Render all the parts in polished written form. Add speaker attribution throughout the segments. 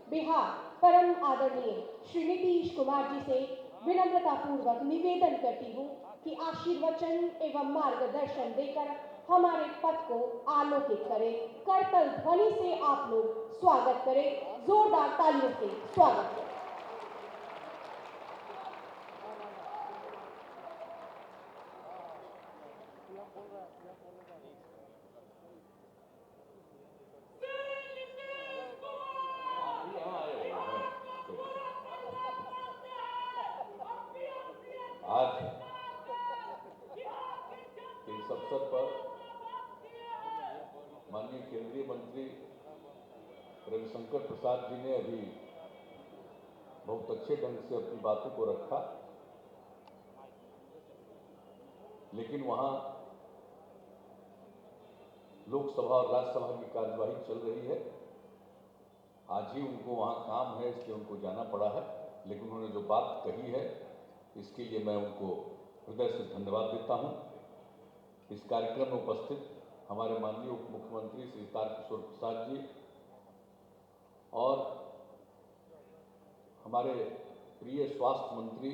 Speaker 1: बिहार परम आदरणीय श्री नीतीश कुमार जी से विनम्रतापूर्वक निवेदन करती हूँ कि आशीर्वचन एवं मार्गदर्शन देकर हमारे पथ को आलोकित करें। करतल ध्वनि से आप लोग स्वागत करें, जोरदार तालियों से स्वागत करें।
Speaker 2: आज इस अवसर पर माननीय केंद्रीय मंत्री रविशंकर प्रसाद जी ने अभी बहुत अच्छे ढंग से अपनी बातों को रखा, लेकिन वहां लोकसभा और राज्यसभा की कार्यवाही चल रही है। आज ही उनको वहां काम है, इसलिए उनको जाना पड़ा है, लेकिन उन्होंने जो बात कही है इसके लिए मैं उनको हृदय से धन्यवाद देता हूं। इस कार्यक्रम में उपस्थित हमारे माननीय उप मुख्यमंत्री श्री तारकिशोर प्रसाद जी और हमारे प्रिय स्वास्थ्य मंत्री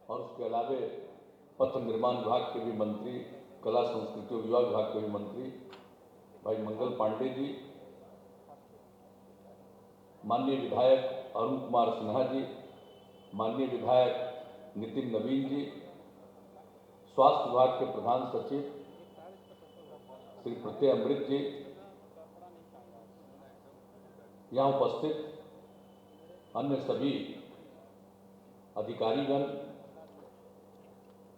Speaker 2: और उसके अलावे पथ निर्माण विभाग के भी मंत्री, कला संस्कृति और युवा विभाग के भी मंत्री भाई मंगल पांडे जी, माननीय विधायक अरुण कुमार सिन्हा जी, माननीय विधायक नितिन नवीन जी, स्वास्थ्य विभाग के प्रधान सचिव श्री प्रत्यय अमृत जी, यहाँ उपस्थित अन्य सभी अधिकारीगण,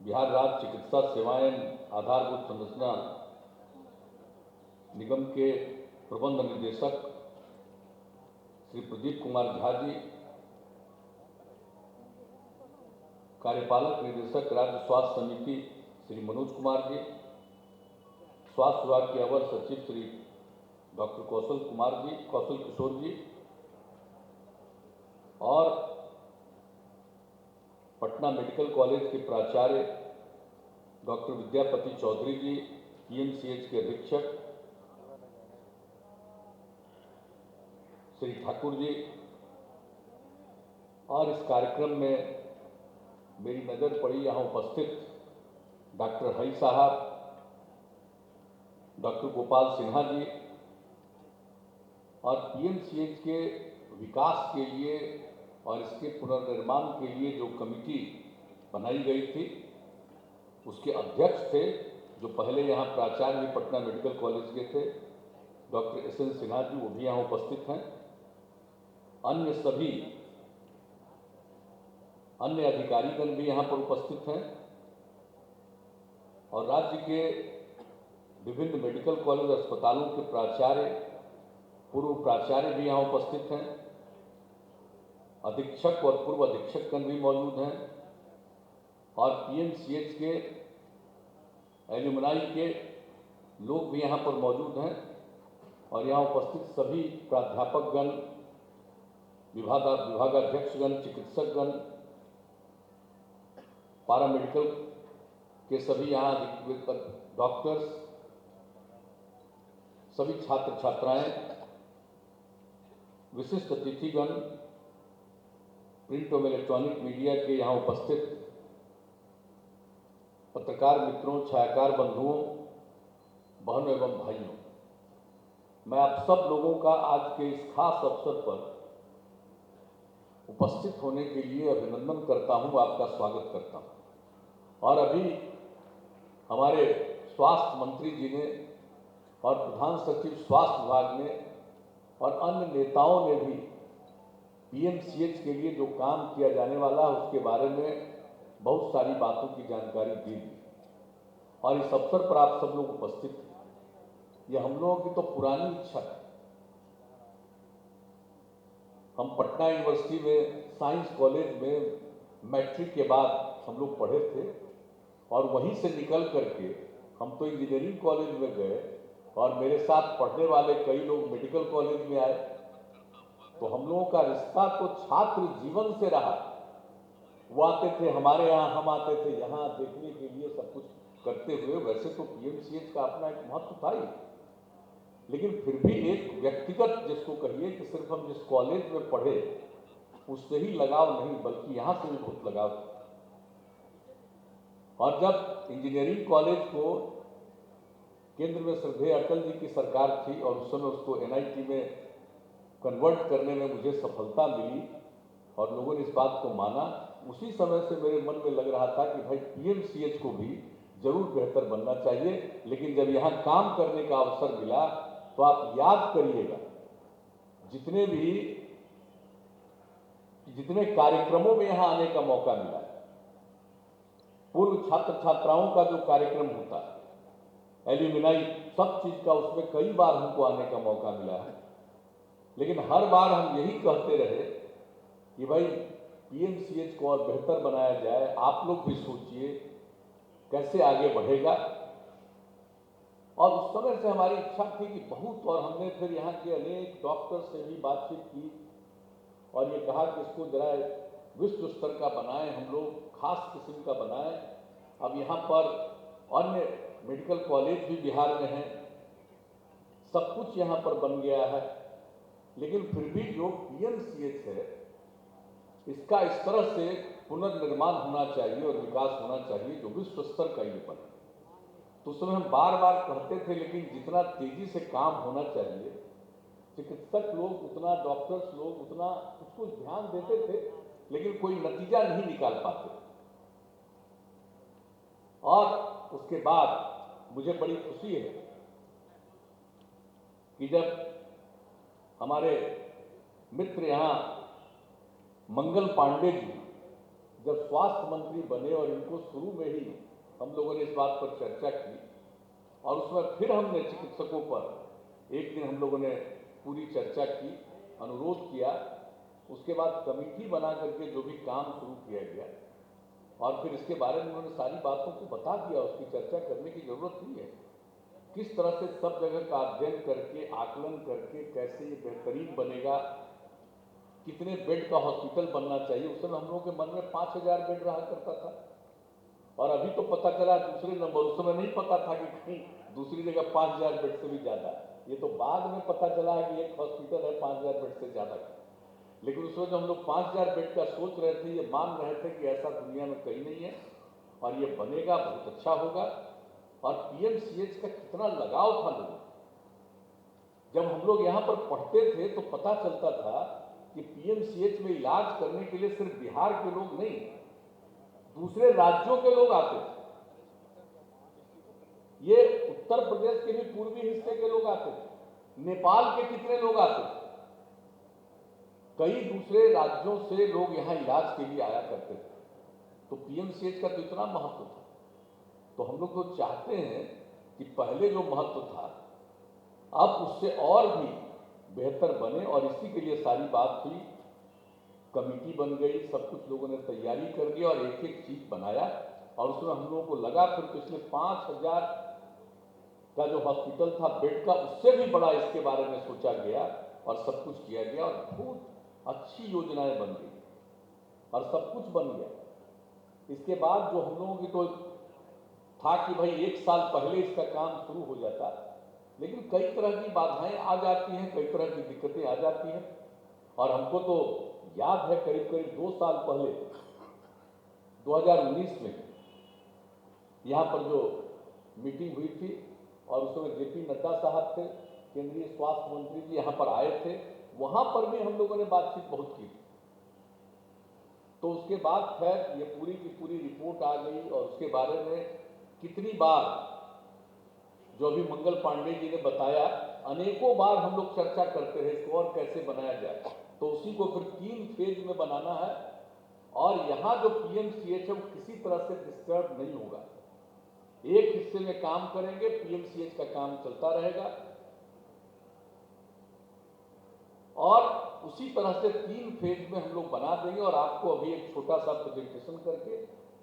Speaker 2: बिहार राज्य चिकित्सा सेवाएं आधारभूत संरचना निगम के प्रबंध निदेशक श्री प्रदीप कुमार झा जी, कार्यपालक निदेशक राज्य स्वास्थ्य समिति श्री मनोज कुमार जी, स्वास्थ्य विभाग के अवर सचिव श्री डॉक्टर कौशल किशोर जी और पटना मेडिकल कॉलेज के प्राचार्य डॉक्टर विद्यापति चौधरी जी, पीएमसीएच के अधीक्षक श्री ठाकुर जी, और इस कार्यक्रम में मेरी नज़र पड़ी यहाँ उपस्थित डॉक्टर हई साहब, डॉक्टर गोपाल सिन्हा जी, और पीएमसीएच के विकास के लिए और इसके पुनर्निर्माण के लिए जो कमिटी बनाई गई थी उसके अध्यक्ष थे, जो पहले यहाँ प्राचार्य पटना मेडिकल कॉलेज के थे, doctor S N Sinha ji, वो भी यहाँ उपस्थित हैं। अन्य सभी अन्य अधिकारीगण भी यहाँ पर उपस्थित हैं और राज्य के विभिन्न मेडिकल कॉलेज अस्पतालों के प्राचार्य, पूर्व प्राचार्य भी यहाँ उपस्थित हैं, अधीक्षक और पूर्व अधीक्षकगण भी मौजूद हैं और पीएमसीएच के एल्यूमनाई के लोग भी यहाँ पर मौजूद हैं और यहाँ उपस्थित सभी प्राध्यापकगण, विभागाध्यक्षगण, चिकित्सकगण, पारामेडिकल के सभी यहाँ डॉक्टर्स, सभी छात्र छात्राएं, विशिष्ट अतिथिगण, प्रिंट एवं इलेक्ट्रॉनिक मीडिया के यहाँ उपस्थित पत्रकार मित्रों, छायाकार बंधुओं, बहनों एवं भाइयों, मैं आप सब लोगों का आज के इस खास अवसर पर उपस्थित होने के लिए अभिनंदन करता हूं, आपका स्वागत करता हूं। और अभी हमारे स्वास्थ्य मंत्री जी ने और प्रधान सचिव स्वास्थ्य विभाग ने और अन्य नेताओं ने भी पीएमसीएच के लिए जो काम किया जाने वाला है उसके बारे में बहुत सारी बातों की जानकारी दी और इस अवसर पर आप सब लोग उपस्थित थे। यह हम लोगों की तो पुरानी इच्छा है। हम पटना यूनिवर्सिटी में साइंस कॉलेज में मैट्रिक के बाद हम लोग पढ़े थे और वहीं से निकल करके हम तो इंजीनियरिंग कॉलेज में गए और मेरे साथ पढ़ने वाले कई लोग मेडिकल कॉलेज में आए, तो हम लोगों का रिश्ता तो छात्र जीवन से रहा। वो आते थे हमारे यहाँ, हम आते थे यहाँ देखने के लिए, सब कुछ करते हुए। वैसे तो पीएमसीएच का अपना एक महत्व था ही, लेकिन फिर भी एक व्यक्तिगत जिसको कहिए कि सिर्फ हम जिस कॉलेज में पढ़े उससे ही लगाव नहीं, बल्कि यहाँ से भी बहुत लगाव था। और जब इंजीनियरिंग कॉलेज को केंद्र में श्रद्धेय अटल जी की सरकार थी और उस समय उसको NIT में कन्वर्ट करने में मुझे सफलता मिली और लोगों ने इस बात को माना, उसी समय से मेरे मन में लग रहा था कि भाई PMCH को भी जरूर बेहतर बनना चाहिए। लेकिन जब यहाँ काम करने का अवसर मिला तो आप याद करिएगा, जितने कार्यक्रमों में यहाँ आने का मौका मिला, पूर्व छात्र छात्राओं का जो कार्यक्रम होता है, एल्यूमिनाई, सब चीज का, उसमें कई बार हमको आने का मौका मिला है। लेकिन हर बार हम यही कहते रहे कि भाई PMCH को और बेहतर बनाया जाए, आप लोग भी सोचिए कैसे आगे बढ़ेगा। और उस समय से हमारी इच्छा थी कि बहुत, और हमने फिर यहाँ के अनेक डॉक्टर से भी बातचीत की और ये कहा कि इसको जरा विश्व स्तर का बनाएं, हम लोग खास किस्म का बनाएं। अब यहाँ पर अन्य मेडिकल कॉलेज भी बिहार में हैं, सब कुछ यहाँ पर बन गया है, लेकिन फिर भी जो PMCH है इसका इस तरह से पुनर्निर्माण होना चाहिए और विकास होना चाहिए जो विश्व स्तर का ये बने। तो उस समय हम बार बार कहते थे, लेकिन जितना तेजी से काम होना चाहिए, चिकित्सक लोग उतना, डॉक्टर्स लोग उतना उसको ध्यान देते थे, लेकिन कोई नतीजा नहीं निकाल पाते। और उसके बाद मुझे बड़ी खुशी है कि जब हमारे मित्र यहाँ मंगल पांडे जी जब स्वास्थ्य मंत्री बने और इनको शुरू में ही हम लोगों ने इस बात पर चर्चा की और उसमें फिर हमने चिकित्सकों पर एक दिन हम लोगों ने पूरी चर्चा की, अनुरोध किया, उसके बाद कमेटी बना करके जो भी काम शुरू किया गया और फिर इसके बारे में उन्होंने सारी बातों को बता दिया। उसकी चर्चा करने की जरूरत नहीं है, किस तरह से सब जगह का अध्ययन करके, आकलन करके कैसे ये बेहतरीन बनेगा, कितने बेड का हॉस्पिटल बनना चाहिए। उस समय हम लोगों के मन में 5000 बेड रहा करता था और अभी तो पता चला दूसरे नंबर, उस समय नहीं पता था कि कहीं दूसरी जगह 5000 बेड से भी ज्यादा। ये तो बाद में पता चला है कि एक हॉस्पिटल है 5000 बेड से ज्यादा का। लेकिन उस समय जब हम लोग 5000 बेड का सोच रहे थे, ये मान रहे थे कि ऐसा दुनिया में कहीं नहीं है और ये बनेगा, बहुत अच्छा होगा। और PMCH का कितना लगाव था लोगों, जब हम लोग यहाँ पर पढ़ते थे तो पता चलता था कि PMCH में इलाज करने के लिए सिर्फ बिहार के लोग नहीं, दूसरे राज्यों के लोग आते थे। ये उत्तर प्रदेश के भी पूर्वी हिस्से के लोग आते थे, नेपाल के कितने लोग आते थे, कई दूसरे राज्यों से लोग यहाँ इलाज के लिए आया करते थे। तो PMCH का तो इतना महत्व था। तो हम लोग तो चाहते हैं कि पहले जो महत्व था अब उससे और भी बेहतर बने और इसी के लिए सारी बात हुई, कमेटी बन गई, सब कुछ लोगों ने तैयारी कर दी और एक एक चीज बनाया। और उसमें हम लोगों को लगा फिर पिछले 5000 का जो हॉस्पिटल था बेड का, उससे भी बड़ा इसके बारे में सोचा गया और सब कुछ किया गया और बहुत अच्छी योजनाएं बन गई और सब कुछ बन गया। इसके बाद जो हम लोगों की तो था कि भाई 1 साल पहले इसका काम शुरू हो जाता, लेकिन कई तरह की बाधाएं आ जाती हैं, कई तरह की दिक्कतें आ जाती हैं। और हमको तो याद है करीब करीब 2 साल पहले 2019 में यहाँ पर जो मीटिंग हुई थी और उस समय JP नड्डा साहब थे, केंद्रीय स्वास्थ्य मंत्री जी यहाँ पर आए थे, वहां पर भी हम लोगों ने बातचीत बहुत की थी। तो उसके बाद खैर ये पूरी की पूरी रिपोर्ट आ गई और उसके बारे में कितनी बार जो अभी मंगल पांडे जी ने बताया, अनेकों बार हम लोग चर्चा करते रहे इसको और कैसे बनाया जाए। तो उसी को फिर 3 फेज में बनाना है और यहाँ जो PMCH है वो किसी तरह से डिस्टर्ब नहीं होगा। एक हिस्से में काम करेंगे, PMCH का काम चलता रहेगा और उसी तरह से 3 फेज में हम लोग बना देंगे। और आपको अभी एक छोटा सा प्रेजेंटेशन करके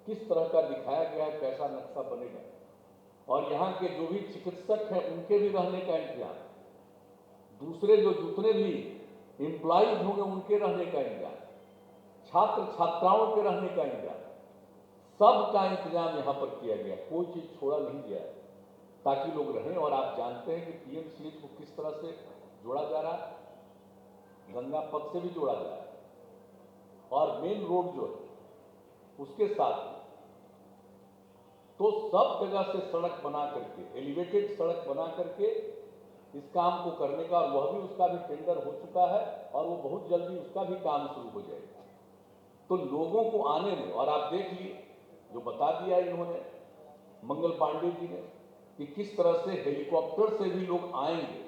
Speaker 2: किस तरह का दिखाया गया है, कैसा नक्शा बनेगा और यहाँ के जो भी चिकित्सक हैं उनके भी रहने का इंतजाम, दूसरे जो जितने भी एम्प्लॉइज होंगे उनके रहने का इंतजाम, छात्र छात्राओं के रहने का इंतजाम, सब का इंतजाम यहाँ पर किया गया, कोई चीज छोड़ा नहीं गया। ताकि लोग रहें। और आप जानते हैं कि पीएमसीएच को किस तरह से जोड़ा जा रहा है, गंगा पथ से भी जोड़ा जा रहा है, और मेन रोड जो है उसके साथ तो सब जगह से सड़क बना करके, एलिवेटेड सड़क बना करके इस काम को करने का, और वह भी उसका भी टेंडर हो चुका है और वो बहुत जल्दी उसका भी काम शुरू हो जाएगा। तो लोगों को आने में, और आप देख लीजिए जो बता दिया इन्होंने मंगल पांडे जी ने कि किस तरह से हेलीकॉप्टर से भी लोग आएंगे,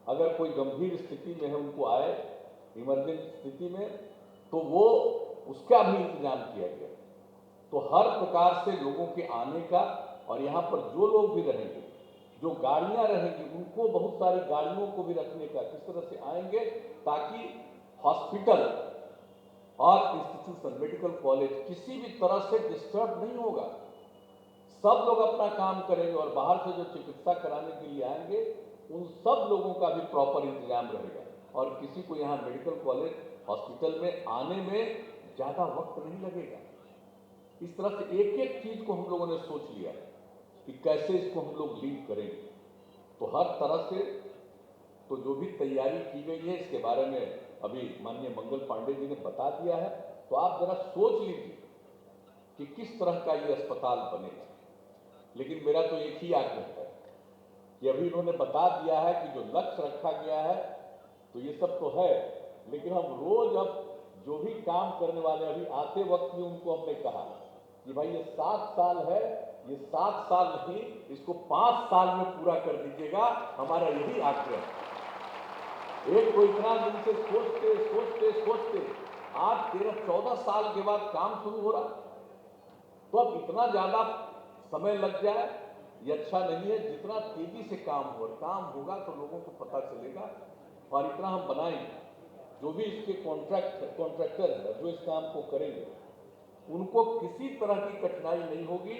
Speaker 2: अगर कोई गंभीर स्थिति में है उनको आए इमरजेंसी स्थिति में, तो वो उसका भी इंतजाम किया गया। तो हर प्रकार से लोगों के आने का, और यहाँ पर जो लोग भी रहेंगे, जो गाड़ियां रहेंगी, उनको बहुत सारी गाड़ियों को भी रखने का, किस तरह से आएंगे ताकि हॉस्पिटल और इंस्टीट्यूशन, मेडिकल कॉलेज किसी भी तरह से डिस्टर्ब नहीं होगा। सब लोग अपना काम करेंगे, और बाहर से जो चिकित्सा कराने के लिए आएंगे उन सब लोगों का भी प्रॉपर इंतजाम रहेगा, और किसी को यहाँ मेडिकल कॉलेज हॉस्पिटल में आने में ज्यादा वक्त नहीं लगेगा। इस तरह से एक एक चीज को हम लोगों ने सोच लिया कि कैसे इसको हम लोग लीड करेंगे। तो हर तरह से तो जो भी तैयारी की गई है इसके बारे में अभी माननीय मंगल पांडे जी ने बता दिया है। तो आप जरा सोच लीजिए कि किस तरह का ये अस्पताल बनेगा। लेकिन मेरा तो एक ही आग्रह है कि अभी इन्होंने बता दिया है कि जो लक्ष्य रखा गया है तो ये सब तो है, लेकिन हम रोज अब जो भी काम करने वाले, अभी आते वक्त भी उनको हमने कहा कि भाई ये 7 साल है, ये 7 साल नहीं, इसको 5 साल में पूरा कर दीजिएगा, हमारा यही आग्रह है। एक को इतना दिन से सोचते सोचते सोचते आज 13-14 साल के बाद काम शुरू हो रहा, तो अब इतना ज्यादा समय लग जाए ये अच्छा नहीं है। जितना तेजी से काम होगा तो लोगों को पता चलेगा, और इतना हम बनाएंगे, जो भी इसके कॉन्ट्रैक्टर है जो इस काम को करेंगे उनको किसी तरह की कठिनाई नहीं होगी।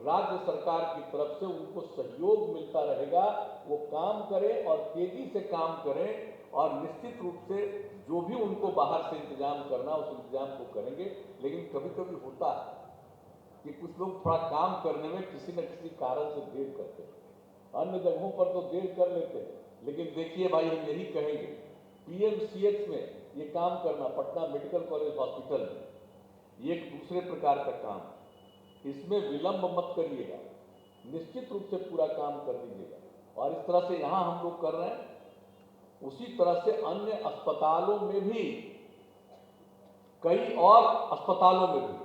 Speaker 2: राज्य सरकार की तरफ से उनको सहयोग मिलता रहेगा, वो काम करें और तेजी से काम करें, और निश्चित रूप से जो भी उनको बाहर से इंतजाम करना उस इंतजाम को करेंगे। लेकिन कभी कभी होता है कि कुछ लोग थोड़ा काम करने में किसी न किसी कारण से देर करते हैं, अन्य जगहों पर तो देर कर लेते हैं, लेकिन देखिए भाई हम यही कहेंगे, पीएमसीएच में ये काम करना, पटना मेडिकल कॉलेज हॉस्पिटल में, ये एक दूसरे प्रकार का काम, इसमें विलंब मत करिएगा, निश्चित रूप से पूरा काम कर दीजिएगा। और इस तरह से यहाँ हम लोग कर रहे हैं, उसी तरह से अन्य अस्पतालों में भी, कई और अस्पतालों में भी,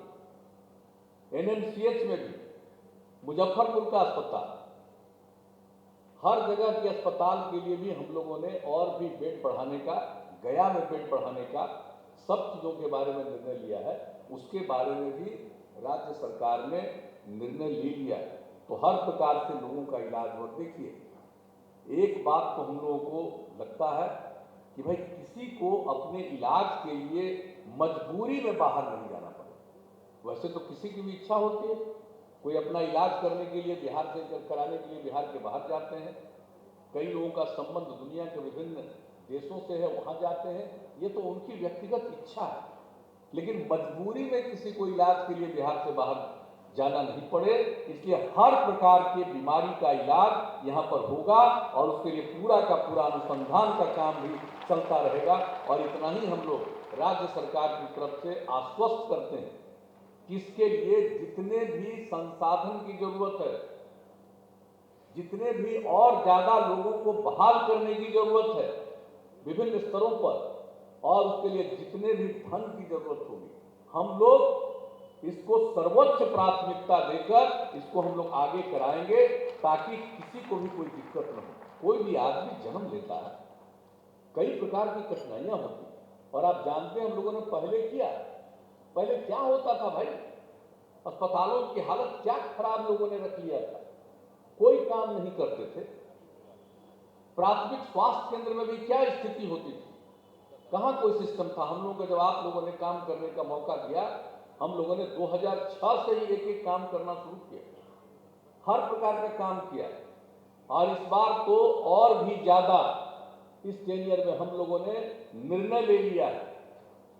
Speaker 2: एनएमसीएच में भी, मुजफ्फरपुर का अस्पताल, हर जगह के अस्पताल के लिए भी हम लोगों ने और भी बेड बढ़ाने का, गया में बेड बढ़ाने का, सब चीजों के बारे में निर्णय लिया है। उसके बारे में भी राज्य सरकार ने निर्णय ले लिया है। तो हर प्रकार से लोगों का इलाज हो। देखिए एक बात तो हम लोगों को लगता है कि भाई किसी को अपने इलाज के लिए मजबूरी में बाहर नहीं जाना पड़े। वैसे तो किसी की भी इच्छा होती है, कोई अपना इलाज करने के लिए बिहार से कराने के लिए बिहार के बाहर जाते हैं, कई लोगों का संबंध दुनिया के विभिन्न देशों से है, वहां जाते हैं, ये तो उनकी व्यक्तिगत इच्छा है। लेकिन मजबूरी में किसी को इलाज के लिए बिहार से बाहर जाना नहीं पड़े, इसलिए हर प्रकार की बीमारी का इलाज यहाँ पर होगा, और उसके लिए पूरा का पूरा अनुसंधान का काम भी चलता रहेगा। और इतना ही हम लोग राज्य सरकार की तरफ से आश्वस्त करते हैं कि इसके लिए जितने भी संसाधन की जरूरत है, जितने भी और ज्यादा लोगों को बहाल करने की जरूरत है विभिन्न स्तरों पर, और उसके लिए जितने भी धन की जरूरत होगी, हम लोग इसको सर्वोच्च प्राथमिकता देकर इसको हम लोग आगे कराएंगे, ताकि किसी को भी कोई दिक्कत न हो। कोई भी आदमी जन्म लेता है, कई प्रकार की कठिनाइयां होती हैं, और आप जानते हैं हम लोगों ने पहले किया, पहले क्या होता था भाई, अस्पतालों की हालत क्या खराब लोगों ने रख लिया था, कोई काम नहीं करते थे। प्राथमिक स्वास्थ्य केंद्र में भी क्या स्थिति होती थी, कहां कोई सिस्टम था। हम लोगों को जब आप लोगों ने काम करने का मौका दिया, हम लोगों ने 2006 से ही एक एक काम करना शुरू किया, हर प्रकार का काम किया, और इस बार तो और भी ज्यादा इस टेनियर में हम लोगों ने निर्णय ले लिया है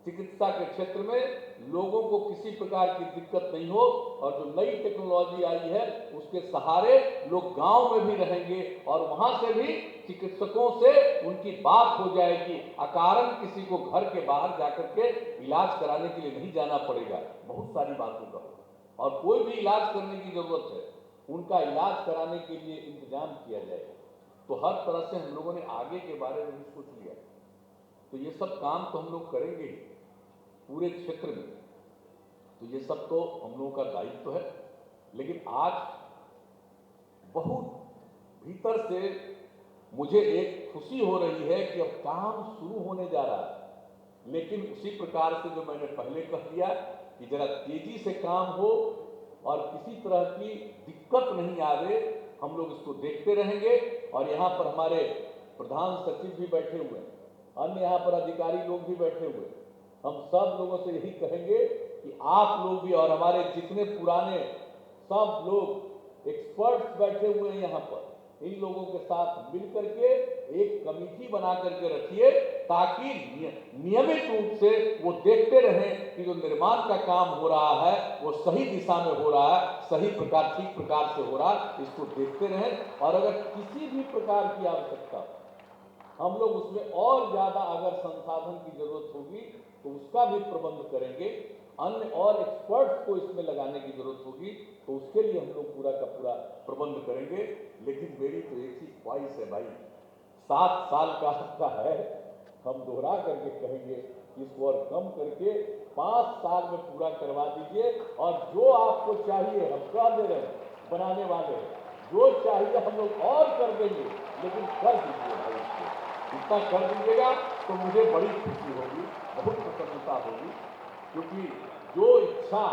Speaker 2: चिकित्सा के क्षेत्र में लोगों को किसी प्रकार की दिक्कत नहीं हो, और जो नई टेक्नोलॉजी आई है उसके सहारे लोग गांव में भी रहेंगे और वहां से भी चिकित्सकों से उनकी बात हो जाएगी। अकारण किसी को घर के बाहर जाकर के इलाज कराने के लिए नहीं जाना पड़ेगा। बहुत सारी बातों का होगा, और कोई भी इलाज करने की जरूरत है उनका इलाज कराने के लिए इंतजाम किया जाएगा। तो हर तरह से हम लोगों ने आगे के बारे में भी सोच लिया। तो ये सब काम तो हम लोग करेंगे ही पूरे क्षेत्र में। तो ये सब तो हम लोगों का दायित्व है। लेकिन आज बहुत भीतर से मुझे एक खुशी हो रही है कि अब काम शुरू होने जा रहा है। लेकिन उसी प्रकार से जो मैंने पहले कह दिया कि जरा तेजी से काम हो और किसी तरह की दिक्कत नहीं आवे, हम लोग इसको देखते रहेंगे। और यहाँ पर हमारे प्रधान सचिव भी बैठे हुए हैं, अन्य यहाँ पर अधिकारी लोग भी बैठे हुए हैं। हम सब लोगों से यही कहेंगे कि आप लोग भी और हमारे जितने पुराने सब लोग एक्सपर्ट्स बैठे हुए हैं यहाँ पर, इन लोगों के साथ मिलकर के एक कमेटी बना करके रखिए, ताकि नियमित रूप से वो देखते रहें कि जो निर्माण का काम हो रहा है वो सही दिशा में हो रहा है, सही प्रकार ठीक प्रकार से हो रहा है, इसको देखते रहें। और अगर किसी भी प्रकार की आवश्यकता हम लोग उसमें और ज्यादा अगर संसाधन की जरूरत होगी तो उसका भी प्रबंध करेंगे। अन्य और एक्सपर्ट्स को इसमें लगाने की जरूरत होगी तो उसके लिए हम लोग पूरा का पूरा प्रबंध करेंगे। लेकिन मेरी तो एक ही ख्वाहिश है भाई, 7 साल का हफ्ता है, हम दोहरा करके कहेंगे इसको और कम करके 5 साल में पूरा करवा दीजिए। और जो आपको चाहिए हम कह दे रहे हैं, बनाने वाले हैं, जो चाहिए हम लोग और कर देंगे, लेकिन कर दीजिए भाई। इतना कर दीजिएगा तो मुझे बड़ी खुशी होगी, बहुत प्रसन्नता होगी, क्योंकि जो इच्छा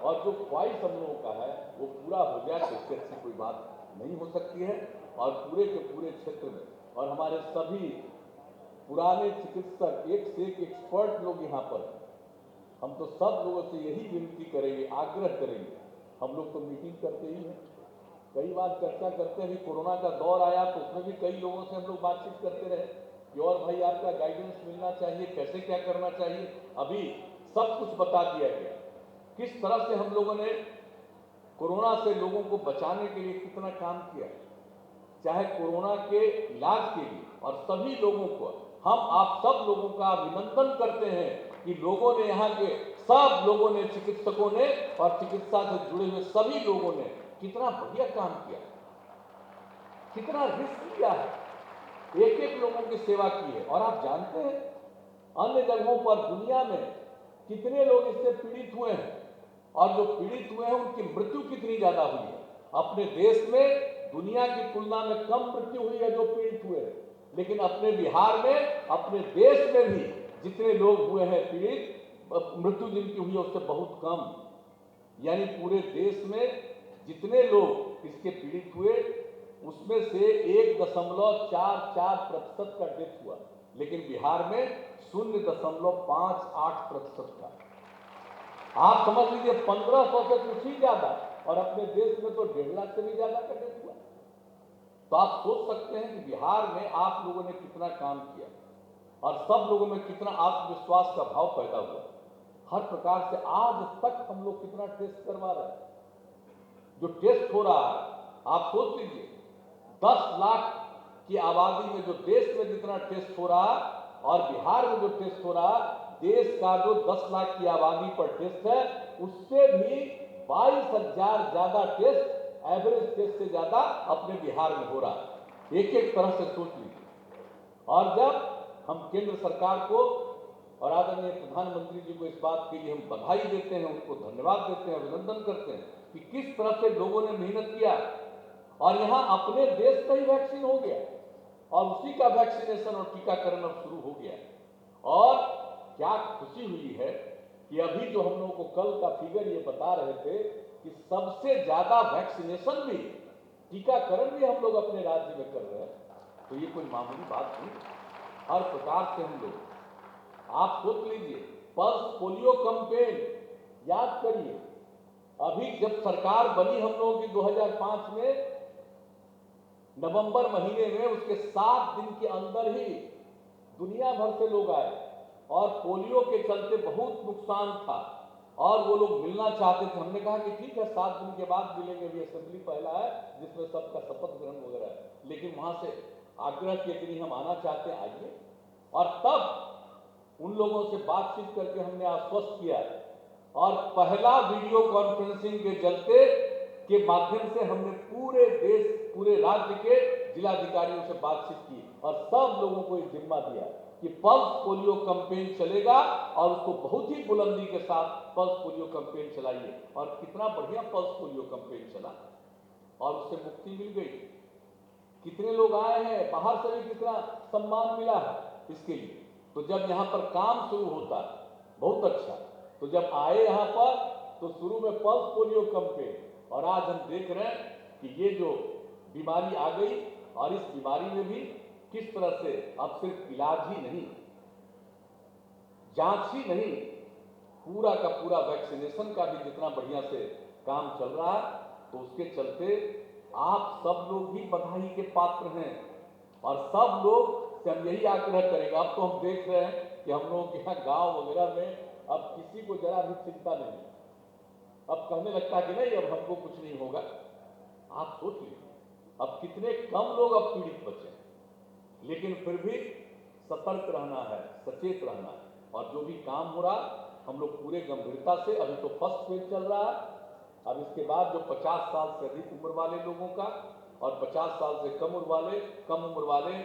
Speaker 2: और जो ख्वाहिश हम लोगों का है वो पूरा हो जाए तो इससे अच्छी कोई बात नहीं हो सकती है। और पूरे के पूरे क्षेत्र में और हमारे सभी पुराने चिकित्सक, एक से एक एक्सपर्ट लोग यहाँ पर, हम तो सब लोगों से यही विनती करेंगे, आग्रह करेंगे। हम लोग तो मीटिंग करते ही हैं, कई बार चर्चा करते हैं। कोरोना का दौर आया तो उसमें भी कई लोगों से हम लोग बातचीत करते रहे कि और भाई आपका गाइडेंस मिलना चाहिए, कैसे क्या करना चाहिए। अभी सब कुछ बता दिया गया, किस तरह से हम लोगों ने कोरोना से लोगों को बचाने के लिए कितना काम किया, चाहे कोरोना के इलाज के लिए। और सभी लोगों को हम आप सब लोगों का अभिनंदन करते हैं कि लोगों ने, यहाँ के सब लोगों ने, चिकित्सकों ने और चिकित्सा से जुड़े हुए सभी लोगों ने कितना बढ़िया काम किया, कितना रिस्क लिया है, एक एक लोगों की सेवा की है। और आप जानते हैं अन्य जगहों पर दुनिया में कितने लोग इससे पीड़ित हुए हैं, और जो पीड़ित हुए हैं उनकी मृत्यु कितनी ज्यादा हुई है। अपने देश में दुनिया की तुलना में कम मृत्यु हुई है जो पीड़ित हुए हैं, लेकिन अपने बिहार में, अपने देश में भी जितने लोग हुए हैं पीड़ित, मृत्यु जिनकी हुई है उससे बहुत कम। यानी पूरे देश में जितने लोग इसके पीड़ित हुए उसमें से 1.44% का डेथ हुआ, लेकिन बिहार में 0.58% का। आप समझ लीजिए 1500 से कुछ ही ज्यादा, और अपने देश में तो 1.5 लाख से भी ज्यादा का डेथ हुआ। तो आप सोच सकते हैं कि बिहार में आप लोगों ने कितना काम किया और सब लोगों में कितना आत्मविश्वास का भाव पैदा हुआ। हर प्रकार से आज तक हम लोग कितना टेस्ट करवा रहे हैं। जो टेस्ट हो रहा है आप सोच लीजिए, 10 लाख की आबादी में जो देश में जितना टेस्ट हो रहा और बिहार में जो टेस्ट हो रहा, देश का जो 10 लाख की आबादी पर टेस्ट है उससे भी 22,000 ज्यादा टेस्ट, एवरेज टेस्ट से ज्यादा अपने बिहार में हो रहा है। एक एक तरह से सोच लीजिए। और जब हम केंद्र सरकार को और आदरणीय प्रधानमंत्री जी को इस बात के लिए हम बधाई देते हैं, उनको धन्यवाद देते हैं, अभिनंदन करते हैं कि किस तरह से लोगों ने मेहनत किया और यहाँ अपने देश का ही वैक्सीन हो गया और उसी का वैक्सीनेशन और टीकाकरण अब शुरू हो गया। और क्या खुशी हुई है कि अभी जो हम लोगों को कल का फिगर ये बता रहे थे कि सबसे ज्यादा वैक्सीनेशन भी, टीकाकरण भी हम लोग अपने राज्य में कर रहे हैं। तो ये कोई मामूली बात नहीं। हर प्रकार से हम लोग, आप सोच लीजिए, पल्स पोलियो कैंपेन याद करिए, अभी जब सरकार बनी हम लोगों की 2005 में नवंबर महीने में, उसके 7 दिन के अंदर ही दुनिया भर से लोग आए और पोलियो के चलते बहुत नुकसान था और वो लोग मिलना चाहते थे। हमने कहा कि ठीक है 7 दिन के बाद मिलेंगे, अभी असेंबली पहला है जिसमें सबका शपथ ग्रहण वगैरह है, लेकिन वहां से आग्रह किया कि नहीं हम आना चाहते हैं, आइए। और तब उन लोगों से बातचीत करके हमने आश्वस्त किया और पहला वीडियो कॉन्फ्रेंसिंग के चलते के माध्यम से हमने पूरे देश, पूरे राज्य के जिलाधिकारियों से बातचीत की और सब लोगों को एक जिम्मा दिया कि पल्स पोलियो कैंपेन चलेगा और उसको बहुत ही बुलंदी के साथ पल्स पोलियो कैंपेन चलाइए। और कितना बढ़िया पल्स पोलियो कैंपेन चला और उससे मुक्ति मिल गई। कितने लोग आए हैं, बाहर से भी कितना सम्मान मिला है इसके लिए। तो जब यहाँ पर काम शुरू होता है बहुत अच्छा, तो जब आए यहाँ पर तो शुरू में पल्स पोलियो कैंपेन, और आज हम देख रहे हैं कि ये जो बीमारी आ गई और इस बीमारी में भी किस तरह से अब सिर्फ इलाज ही नहीं, जांच ही नहीं, पूरा का पूरा वैक्सीनेशन का भी जितना बढ़िया से काम चल रहा है, तो उसके चलते आप सब लोग भी बधाई के पात्र हैं और सब लोग से हम यही आग्रह करेंगे। अब तो हम देख रहे हैं कि हम लोगों के यहाँ गांव वगैरह में अब किसी को जरा भी चिंता नहीं, अब कहने लगता है कि नहीं अब हमको कुछ नहीं होगा। आप सोच लीजिए अब कितने कम लोग अब पीड़ित बचे, लेकिन फिर भी सतर्क रहना है, सचेत रहना है। और जो भी काम हो रहा हम लोग पूरे गंभीरता से, अभी तो फर्स्ट फेज चल रहा है, अब इसके बाद जो 50 साल से अधिक उम्र वाले लोगों का और 50 साल से कम उम्र वाले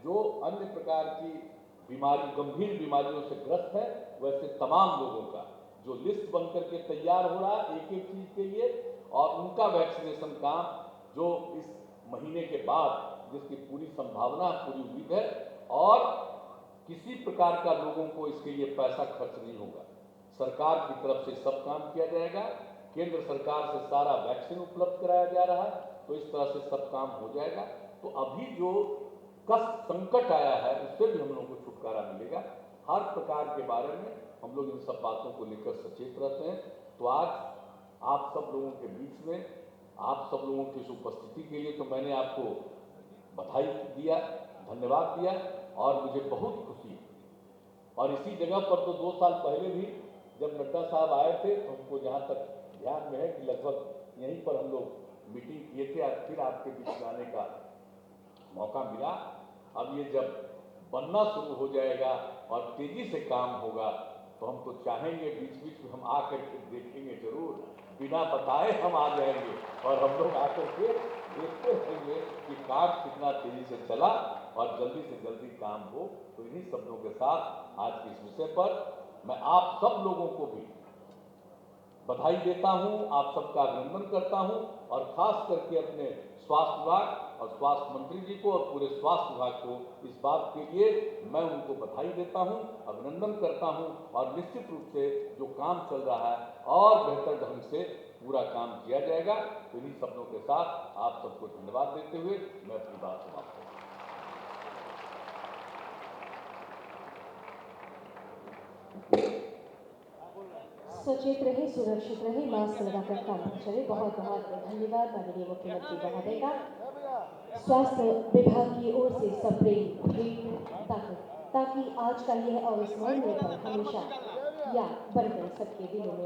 Speaker 2: जो अन्य प्रकार की बीमारी, गंभीर बीमारियों से ग्रस्त है, वैसे तमाम लोगों का जो लिस्ट बनकर के तैयार हो रहा है एक एक चीज के लिए, और उनका वैक्सीनेशन काम जो इस महीने के बाद, जिसकी पूरी संभावना, पूरी उम्मीद है, और किसी प्रकार का लोगों को इसके लिए पैसा खर्च नहीं होगा। सरकार की तरफ से सब काम किया जाएगा, केंद्र सरकार से सारा वैक्सीन उपलब्ध कराया जा रहा है, तो इस तरह से सब काम हो जाएगा। तो अभी जो कष्ट संकट आया है उससे भी हम लोगों को छुटकारा मिलेगा। हर प्रकार के बारे में हम लोग इन सब बातों को लेकर सचेत रहते हैं। तो आज आप सब लोगों के बीच में, आप सब लोगों की इस उपस्थिति के लिए तो मैंने आपको बधाई दिया, धन्यवाद दिया और मुझे बहुत खुशी है। और इसी जगह पर तो 2 साल पहले भी जब नड्डा साहब आए थे तो हमको जहाँ तक ध्यान में है कि लगभग यहीं पर हम लोग मीटिंग किए थे। आज फिर आपके बीच में आने का मौका मिला। अब ये जब बनना शुरू हो जाएगा और तेजी से काम होगा तो हम तो चाहेंगे बीच बीच में हम आकर के देखेंगे जरूर, बिना बताए हम आ जाएंगे और हम लोग आकर के देखते रहेंगे कि काम कितना तेजी से चला और जल्दी से जल्दी काम हो। तो इन्हीं शब्दों के साथ आज के इस विषय पर मैं आप सब लोगों को भी बधाई देता हूं, आप सबका अभिनंदन करता हूं और खास करके अपने स्वास्थ्य विभाग और स्वास्थ्य मंत्री जी को और पूरे स्वास्थ्य विभाग को इस बात के लिए मैं उनको बधाई देता हूं, अभिनंदन करता हूं और निश्चित रूप से जो काम चल रहा है और बेहतर ढंग से पूरा काम किया जाएगा। तो इन्हीं शब्दों के साथ आप सबको धन्यवाद देते हुए मैं अपनी बात समाप्त करता हूं।
Speaker 1: सचेत रहे, सुरक्षित रहे, मास्क लगाकर काम पर चले। बहुत बहुत धन्यवाद माननीय मुख्यमंत्री महोदय का। स्वास्थ्य विभाग की ओर से सप्रेम ताकि आज का यह अविस्मरणीय पल हमेशा याद बनकर सबके दिलों में